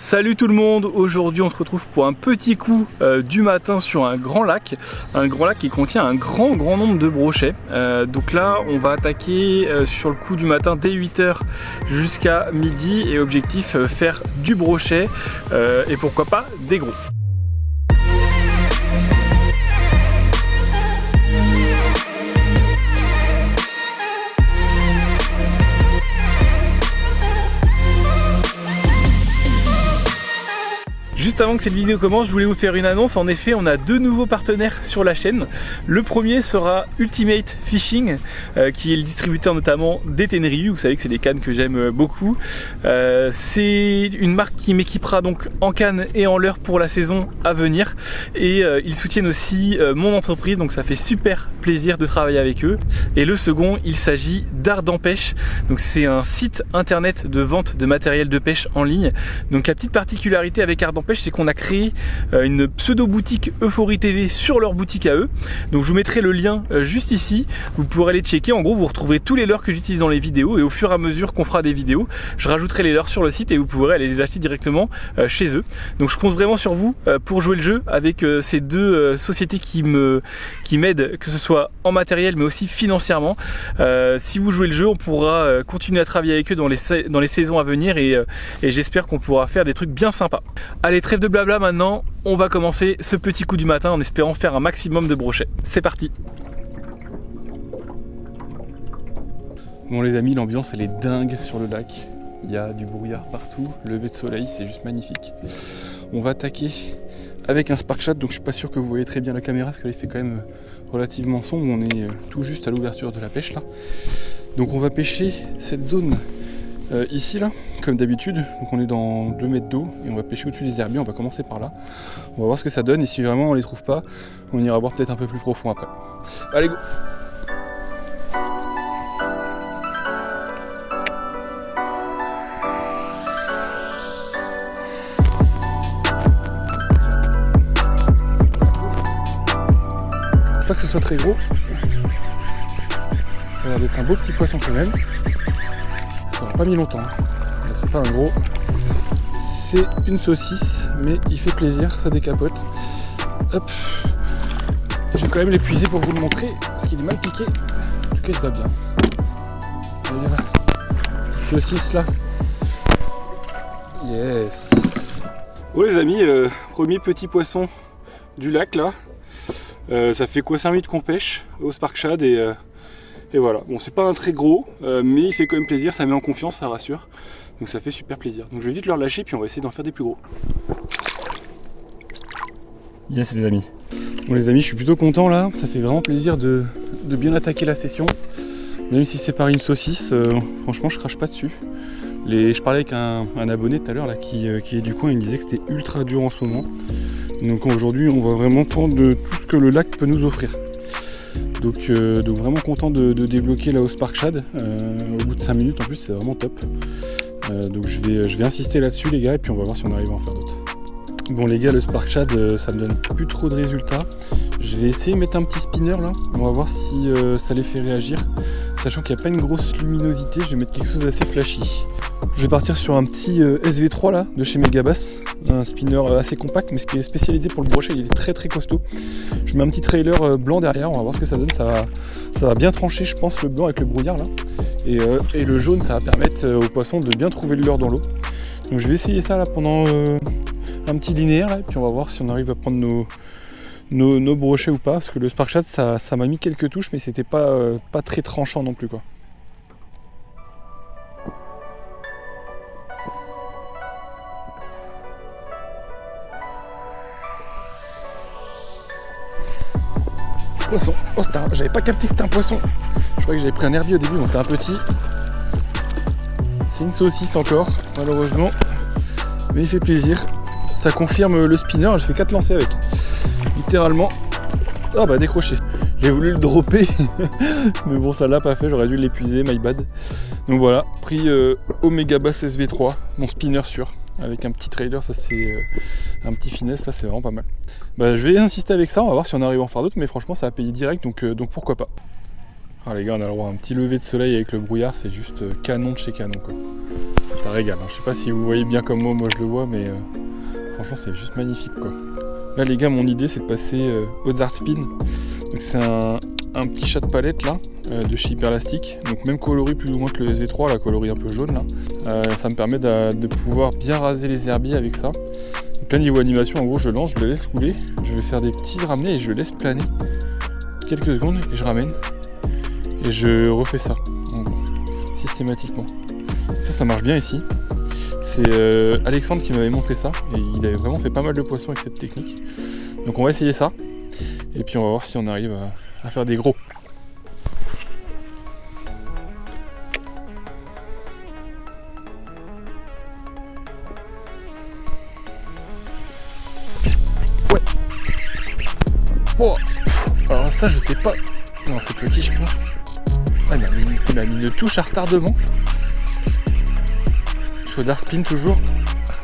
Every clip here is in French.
Salut tout le monde, aujourd'hui on se retrouve pour un petit coup du matin sur un grand lac qui contient un grand nombre de brochets. Donc là on va attaquer sur le coup du matin dès 8 h jusqu'à midi et objectif faire du brochet et pourquoi pas des gros. Juste avant que cette vidéo commence, je voulais vous faire une annonce. En effet, on a deux nouveaux partenaires sur la chaîne. Le premier sera Ultimate Fishing, qui est le distributeur notamment des Tenryu. Vous savez que c'est des cannes que j'aime beaucoup. C'est une marque qui m'équipera donc en cannes et en leurre pour la saison à venir. Et ils soutiennent aussi mon entreprise, donc ça fait super plaisir de travailler avec eux. Et le second, il s'agit d'Ardent Pêche. Donc c'est un site internet de vente de matériel de pêche en ligne. Donc la petite particularité avec Ardent Pêche, c'est qu'on a créé une pseudo boutique Euphorie TV sur leur boutique à eux. Donc je vous mettrai le lien juste ici, vous pourrez aller checker. En gros vous retrouverez tous les leurres que j'utilise dans les vidéos et au fur et à mesure qu'on fera des vidéos, je rajouterai les leurres sur le site et vous pourrez aller les acheter directement chez eux. Donc je compte vraiment sur vous pour jouer le jeu avec ces deux sociétés qui m'aident, que ce soit en matériel mais aussi financièrement. Si vous jouez le jeu, on pourra continuer à travailler avec eux dans les saisons à venir et j'espère qu'on pourra faire des trucs bien sympas. Allez, trêve de blabla, maintenant on va commencer ce petit coup du matin en espérant faire un maximum de brochets. C'est parti. Bon les amis, l'ambiance elle est dingue sur le lac. Il y a du brouillard partout, lever de soleil, c'est juste magnifique. On va attaquer avec un Sparkshad, donc je suis pas sûr que vous voyez très bien la caméra parce qu'elle fait quand même relativement sombre. On est tout juste à l'ouverture de la pêche là. Donc on va pêcher cette zone ici là, comme d'habitude. Donc on est dans 2 mètres d'eau et on va pêcher au-dessus des herbiers. On va commencer par là. On va voir ce que ça donne et si vraiment on les trouve pas, on ira voir peut-être un peu plus profond après. Allez go! Pas que ce soit très gros, ça a l'air d'être un beau petit poisson quand même. Ça n'aura pas mis longtemps, c'est pas un gros, c'est une saucisse mais il fait plaisir, ça décapote. Hop, je vais quand même l'épuiser pour vous le montrer parce qu'il est mal piqué, en tout cas il va bien. Et voilà, petite saucisse là, yes. Bon les amis, premier petit poisson du lac là. Ça fait quoi 5 minutes qu'on pêche au Sparkshad et voilà. Bon, c'est pas un très gros, mais il fait quand même plaisir, ça met en confiance, ça rassure. Donc ça fait super plaisir. Donc je vais vite le relâcher puis on va essayer d'en faire des plus gros. Yes les amis. Bon les amis, je suis plutôt content là, ça fait vraiment plaisir de bien attaquer la session. Même si c'est par une saucisse, franchement je crache pas dessus. Je parlais avec un abonné tout à l'heure là qui est du coin, il me disait que c'était ultra dur en ce moment. Donc aujourd'hui on va vraiment prendre de tout ce que le lac peut nous offrir. Donc vraiment content de débloquer là au Sparkshad au bout de 5 minutes en plus, c'est vraiment top. Donc je vais insister là-dessus les gars et puis on va voir si on arrive à en faire d'autres. Bon les gars, le Sparkshad ça me donne plus trop de résultats. Je vais essayer de mettre un petit spinner là, on va voir si ça les fait réagir. Sachant qu'il n'y a pas une grosse luminosité, je vais mettre quelque chose d'assez flashy. Je vais partir sur un petit SV3 là de chez Megabass, un spinner assez compact mais ce qui est spécialisé pour le brochet, il est très costaud. Je mets un petit trailer blanc derrière, on va voir ce que ça donne, ça va bien trancher je pense le blanc avec le brouillard là. Et le jaune ça va permettre aux poissons de bien trouver le leurre dans l'eau. Donc je vais essayer ça là pendant un petit linéaire là, et puis on va voir si on arrive à prendre nos brochets ou pas, parce que le Sparkshad ça m'a mis quelques touches mais c'était pas très tranchant non plus quoi. Poisson, oh j'avais pas capté que c'était un poisson. Je croyais que j'avais pris un herbier au début, bon c'est un petit. C'est une saucisse encore, malheureusement. Mais il fait plaisir. Ça confirme le spinner, j'ai fait 4 lancers avec. Littéralement. Oh bah décroché. J'ai voulu le dropper. Mais bon ça l'a pas fait, j'aurais dû l'épuiser, my bad. Donc voilà, pris au Megabass SV3, mon spinner sûr. Avec un petit trailer, ça c'est un petit finesse, ça c'est vraiment pas mal. Bah, je vais insister avec ça, on va voir si on arrive à en faire d'autres, mais franchement ça a payé direct, donc pourquoi pas. Ah les gars, on a le droit à un petit lever de soleil avec le brouillard, c'est juste canon de chez canon quoi. ça régale. Je sais pas si vous voyez bien comme moi je le vois, mais franchement c'est juste magnifique quoi. Là les gars, mon idée c'est de passer au Dart Spin. Donc c'est un petit chat de palette là, de chez Hyperlastic. Donc même coloris plus ou moins que le SV3, la coloris un peu jaune là. Ça me permet de pouvoir bien raser les herbiers avec ça. Donc là niveau animation, en gros je lance, je le laisse couler. Je vais faire des petits ramenés et je le laisse planer quelques secondes et je ramène. Et je refais ça, en gros, systématiquement. Ça marche bien ici. C'est Alexandre qui m'avait montré ça et il avait vraiment fait pas mal de poissons avec cette technique. Donc on va essayer ça et puis on va voir si on arrive à faire des gros. Ouais. Oh. Alors ça je sais pas. Non c'est petit je pense. Ah, il m'a mis une touche à retardement. Je fais Dart Spin toujours.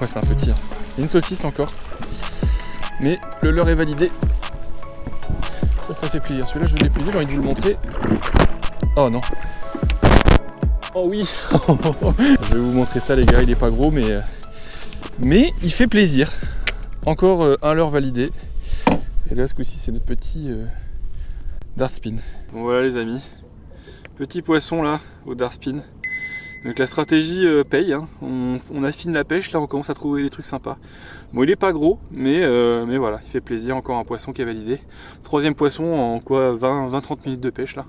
Ouais c'est un petit. C'est une saucisse encore. Mais le leurre est validé. Ça fait plaisir. Celui-là je l'ai plaisir, j'ai envie de vous le montrer. Oh non. Oh oui. Je vais vous montrer ça les gars, il est pas gros mais il fait plaisir. Encore un leurre validé. Et là ce coup-ci c'est notre petit Dart Spin. Bon voilà les amis. Petit poisson là au Dart Spin. Donc la stratégie paye, hein. On affine la pêche, là on commence à trouver des trucs sympas. Bon il est pas gros, mais voilà, il fait plaisir, encore un poisson qui est validé. Troisième poisson en quoi 20-30 minutes de pêche là.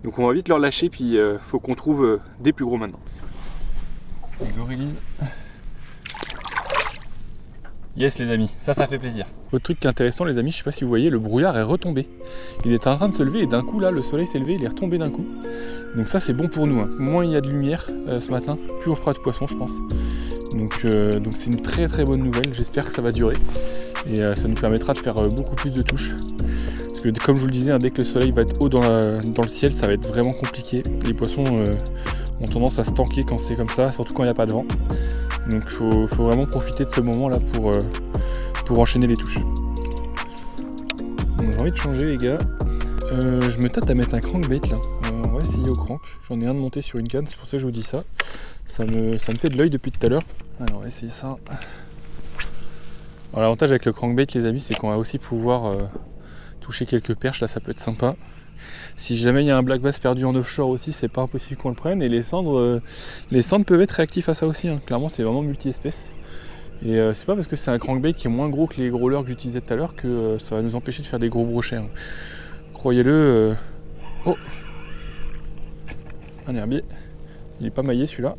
Donc on va vite leur lâcher, puis faut qu'on trouve des plus gros maintenant. Les gorilles. Yes les amis, ça fait plaisir. Autre truc qui est intéressant les amis, je sais pas si vous voyez, le brouillard est retombé. Il est en train de se lever et d'un coup là le soleil s'est levé, il est retombé d'un coup. Donc ça c'est bon pour nous, hein. Moins il y a de lumière ce matin, plus on fera de poissons je pense. Donc c'est une très très bonne nouvelle, j'espère que ça va durer. Et ça nous permettra de faire beaucoup plus de touches. Parce que comme je vous le disais, hein, dès que le soleil va être haut dans le ciel, ça va être vraiment compliqué. Les poissons ont tendance à se tanker quand c'est comme ça, surtout quand il n'y a pas de vent. Donc il faut vraiment profiter de ce moment là pour enchaîner les touches. J'ai envie de changer les gars. Je me tâte à mettre un crankbait là. On va essayer au crank. J'en ai un de monté sur une canne, c'est pour ça que je vous dis ça. Ça me fait de l'œil depuis tout à l'heure. Alors on va essayer ça. Alors l'avantage avec le crankbait les amis, c'est qu'on va aussi pouvoir toucher quelques perches, là ça peut être sympa. Si jamais il y a un black bass perdu en offshore aussi, c'est pas impossible qu'on le prenne. Et les cendres peuvent être réactifs à ça aussi, hein. Clairement c'est vraiment multi-espèces. Et c'est pas parce que c'est un crankbait qui est moins gros que les gros leurres que j'utilisais tout à l'heure que ça va nous empêcher de faire des gros brochets, hein. Croyez-le. Oh, un herbier. Il est pas maillé celui-là.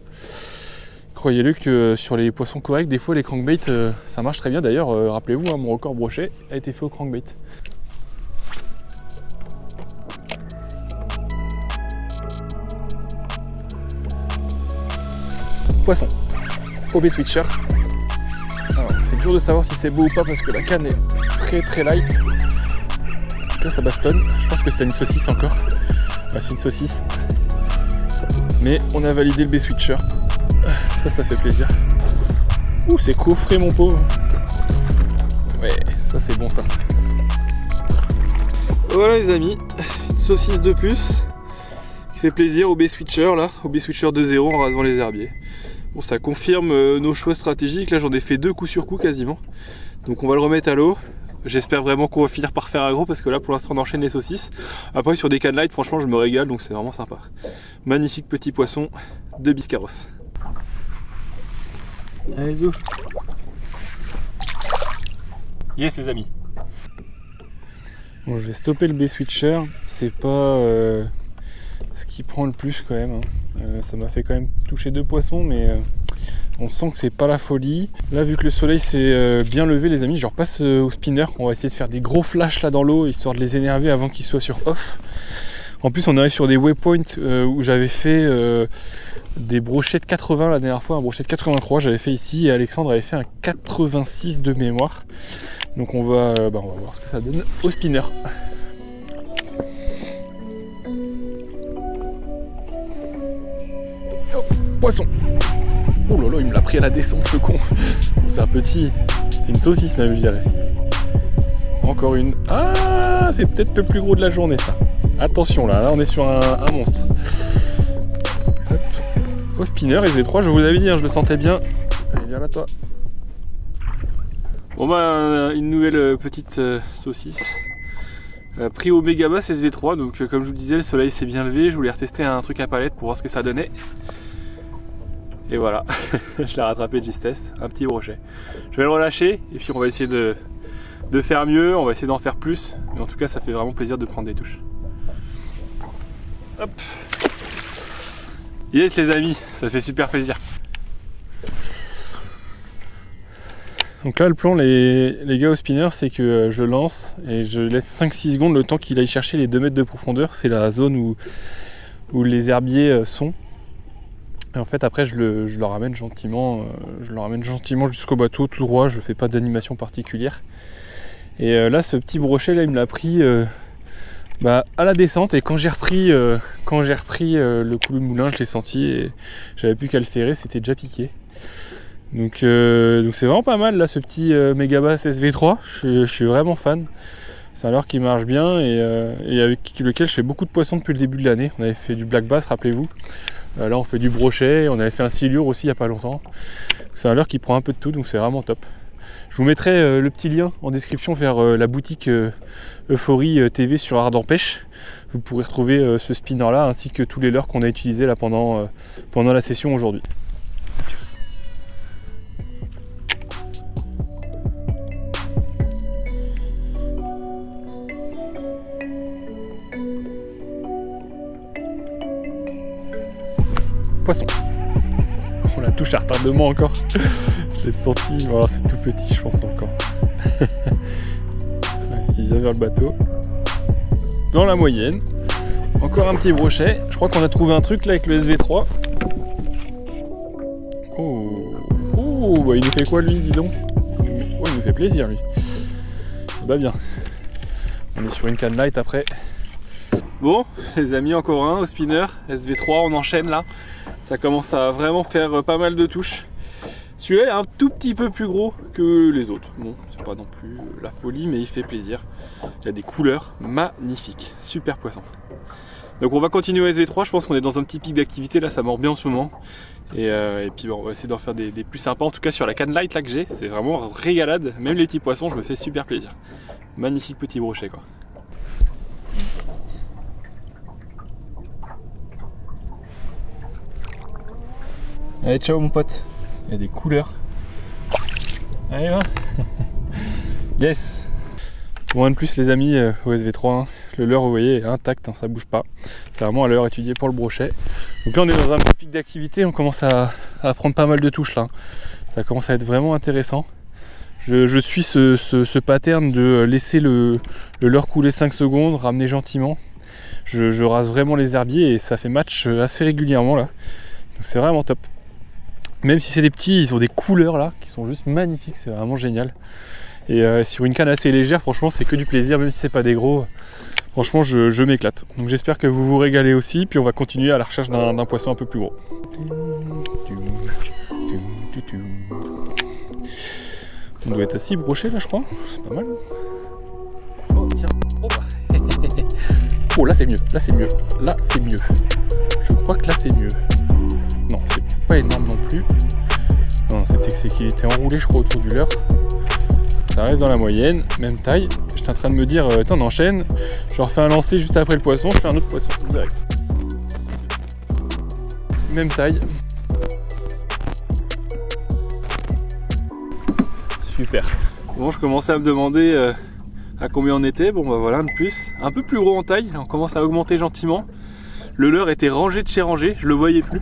Croyez-le que sur les poissons corrects, des fois les crankbaits ça marche très bien. D'ailleurs, rappelez-vous, hein, mon record brochet a été fait au crankbait. Poisson, OB Switcher. C'est dur de savoir si c'est beau ou pas parce que la canne est très très light. En tout cas ça bastonne. Je pense que c'est une saucisse encore. Ouais, c'est une saucisse. Mais on a validé le B-Switcher. Ça fait plaisir. Ouh, c'est coffré mon pauvre. Ouais, ça c'est bon ça. Voilà les amis, une saucisse de plus qui fait plaisir au B-Switcher là, au B-Switcher 2.0 en rasant les herbiers. Bon, ça confirme nos choix stratégiques. Là j'en ai fait 2 coup sur coup quasiment. Donc on va le remettre à l'eau. J'espère vraiment qu'on va finir par faire un gros parce que là pour l'instant on enchaîne les saucisses. Après sur des cannes light franchement je me régale, donc c'est vraiment sympa. Magnifique petit poisson de Biscarros. Allez zo. Yes les amis. Bon, je vais stopper le B-Switcher. C'est pas ce qui prend le plus quand même, hein. Ça m'a fait quand même toucher 2 poissons, mais on sent que c'est pas la folie. Là vu que le soleil s'est bien levé les amis, je repasse au spinner. On va essayer de faire des gros flashs là dans l'eau, histoire de les énerver avant qu'ils soient sur off. En plus on arrive sur des waypoints où j'avais fait des brochets de 80 la dernière fois, un brochet de 83 j'avais fait ici, et Alexandre avait fait un 86 de mémoire. Donc on va voir ce que ça donne au spinner. Oh, poisson. Oh là là, il me l'a pris à la descente, le con. C'est un petit, c'est une saucisse même, je dirais. Encore une. Ah, c'est peut-être le plus gros de la journée ça. Attention là on est sur un monstre. Hop. au spinner SV3, je vous avais dit, hein, je le sentais bien. Allez, viens là toi. Bon bah une nouvelle petite saucisse. Pris au Megabass SV3, donc comme je vous le disais, le soleil s'est bien levé, je voulais retester un truc à palette pour voir ce que ça donnait. Et voilà, je l'ai rattrapé de justesse, un petit brochet. Je vais le relâcher et puis on va essayer de faire mieux, on va essayer d'en faire plus. Mais en tout cas, ça fait vraiment plaisir de prendre des touches. Hop. Yes les amis, ça fait super plaisir. Donc là le plan les gars au spinner, c'est que je lance et je laisse 5-6 secondes le temps qu'il aille chercher les 2 mètres de profondeur. C'est la zone où les herbiers sont. Et en fait après je le ramène gentiment, jusqu'au bateau tout droit, je fais pas d'animation particulière. Et là ce petit brochet là il me l'a pris à la descente, et quand j'ai repris le coup de moulin, je l'ai senti et j'avais plus qu'à le ferrer, c'était déjà piqué. Donc c'est vraiment pas mal là ce petit Megabass SV3, je suis vraiment fan. C'est un leurre qui marche bien et avec lequel je fais beaucoup de poissons depuis le début de l'année. On avait fait du black bass, rappelez-vous. Là on fait du brochet, on avait fait un silure aussi il n'y a pas longtemps. C'est un leurre qui prend un peu de tout, donc c'est vraiment top. Je vous mettrai le petit lien en description vers la boutique Euphorie TV sur Ardent Pêche. Vous pourrez retrouver ce spinner là ainsi que tous les leurres qu'on a utilisés là pendant la session aujourd'hui. Poisson. On la touche à retardement encore. Je l'ai senti, voilà, c'est tout petit je pense encore. Ouais, il vient vers le bateau. Dans la moyenne. Encore un petit brochet. Je crois qu'on a trouvé un truc là avec le SV3. Oh, bah il nous fait quoi lui, dis donc? Il nous fait plaisir lui. Ça va bien. On est sur une canne light après. Bon, les amis, encore un au spinner, SV3, on enchaîne là. Ça commence à vraiment faire pas mal de touches. Celui-là est un tout petit peu plus gros que les autres. Bon, c'est pas non plus la folie, mais il fait plaisir. Il a des couleurs magnifiques, super poisson. Donc on va continuer au SV3, je pense qu'on est dans un petit pic d'activité, là ça mord bien en ce moment. Et puis bon, on va essayer d'en faire des plus sympas, en tout cas sur la canne light là que j'ai, c'est vraiment régalade. Même les petits poissons, je me fais super plaisir. Magnifique petit brochet quoi. Allez, ciao mon pote. Il y a des couleurs. Allez, va. Yes. Bon, un de plus les amis au SV3. Hein. Le leurre, vous voyez, est intact, hein, ça bouge pas. C'est vraiment un leurre étudié pour le brochet. Donc là, on est dans un petit pic d'activité. On commence à prendre pas mal de touches là. Ça commence à être vraiment intéressant. Je suis ce pattern de laisser le leurre couler 5 secondes, ramener gentiment. Je rase vraiment les herbiers et ça fait match assez régulièrement là. Donc c'est vraiment top. Même si c'est des petits, ils ont des couleurs là qui sont juste magnifiques, c'est vraiment génial. Et sur une canne assez légère, franchement c'est que du plaisir, même si c'est pas des gros. Franchement je m'éclate. Donc j'espère que vous vous régalez aussi, puis on va continuer à la recherche d'un poisson un peu plus gros. On doit être à 6 brochets là je crois, c'est pas mal. Oh tiens, oh bah. Oh là c'est mieux, là c'est mieux, là c'est mieux. Je crois que là c'est mieux. Non, c'est pas énorme non plus. Non, c'est qu'il était enroulé je crois autour du leurre. Ça reste dans la moyenne, même taille. J'étais en train de me dire, attends on enchaîne. Je refais un lancer juste après le poisson, je fais un autre poisson direct. Même taille. Super. Bon, je commençais à me demander à combien on était. Bon bah voilà, un de plus. Un peu plus gros en taille, on commence à augmenter gentiment. Le leurre était rangé de chez rangé, je le voyais plus.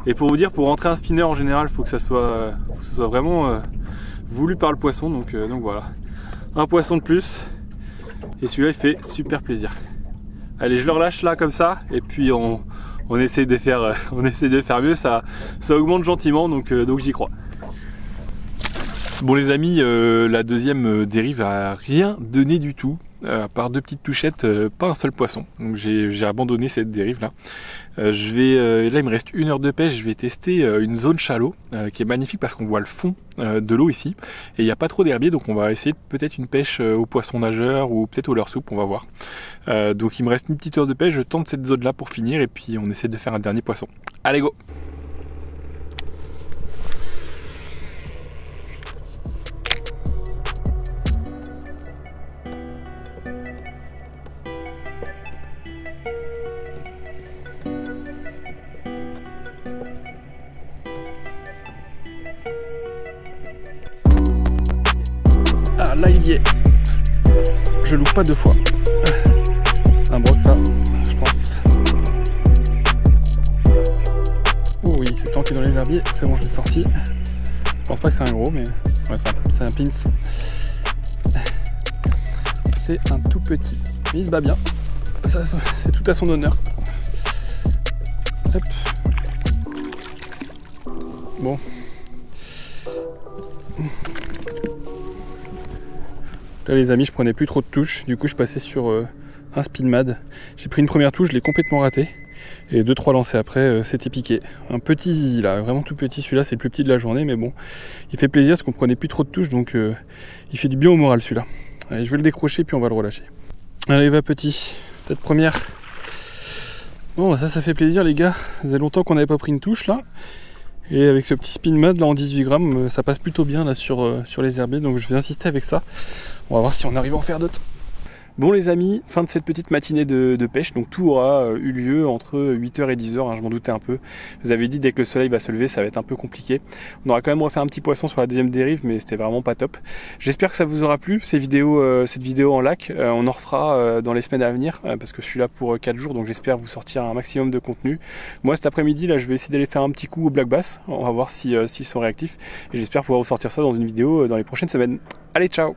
Et pour vous dire, pour rentrer un spinner en général, il faut que ça soit vraiment voulu par le poisson. Donc voilà, un poisson de plus. Et celui-là il fait super plaisir. Allez, je le relâche là comme ça, et puis on essaie de faire, mieux. Ça augmente gentiment, donc j'y crois. Bon les amis, la deuxième dérive a rien donné du tout. À part 2 petites touchettes, pas un seul poisson. Donc j'ai abandonné cette dérive là. Là il me reste 1 heure de pêche. Je vais tester une zone shallow qui est magnifique parce qu'on voit le fond de l'eau ici. Et il n'y a pas trop d'herbiers, donc on va essayer peut-être une pêche au poisson nageur ou peut-être au leurre soupe, on va voir. Donc il me reste une petite heure de pêche, je tente cette zone là pour finir et puis on essaie de faire un dernier poisson. Allez go! Ah là il y est. Je loupe pas deux fois. Un broc ça, je pense. Oh oui, c'est tanké dans les herbiers. C'est bon, je l'ai sorti. Je pense pas que c'est un gros, mais ouais, c'est un pince. C'est un tout petit. Mais il se bat bien. Ça, c'est tout à son honneur. Hop. Bon. Là les amis, je prenais plus trop de touches. Du coup, je passais sur un Speedmad. J'ai pris une première touche, je l'ai complètement raté. Et 2-3 lancers après, c'était piqué. Un petit zizi là, vraiment tout petit. Celui-là, c'est le plus petit de la journée, mais bon, il fait plaisir parce qu'on prenait plus trop de touches, donc il fait du bien au moral celui-là. Allez, je vais le décrocher puis on va le relâcher. Allez, va petit. Peut-être première. Bon, ça fait plaisir les gars. Ça faisait longtemps qu'on n'avait pas pris une touche là. Et avec ce petit Speedmad là en 18 grammes, ça passe plutôt bien là sur les herbiers. Donc je vais insister avec ça. On va voir si on arrive à en faire d'autres. Bon les amis, fin de cette petite matinée de pêche, donc tout aura eu lieu entre 8h et 10h, je m'en doutais un peu. Je vous avais dit dès que le soleil va se lever, ça va être un peu compliqué. On aura quand même refait un petit poisson sur la deuxième dérive, mais c'était vraiment pas top. J'espère que ça vous aura plu, cette vidéo en lac. On en refera dans les semaines à venir, parce que je suis là pour 4 jours, donc j'espère vous sortir un maximum de contenu. Moi cet après-midi, là je vais essayer d'aller faire un petit coup au black bass, on va voir s'ils sont réactifs. Et j'espère pouvoir vous sortir ça dans une vidéo dans les prochaines semaines. Allez, ciao!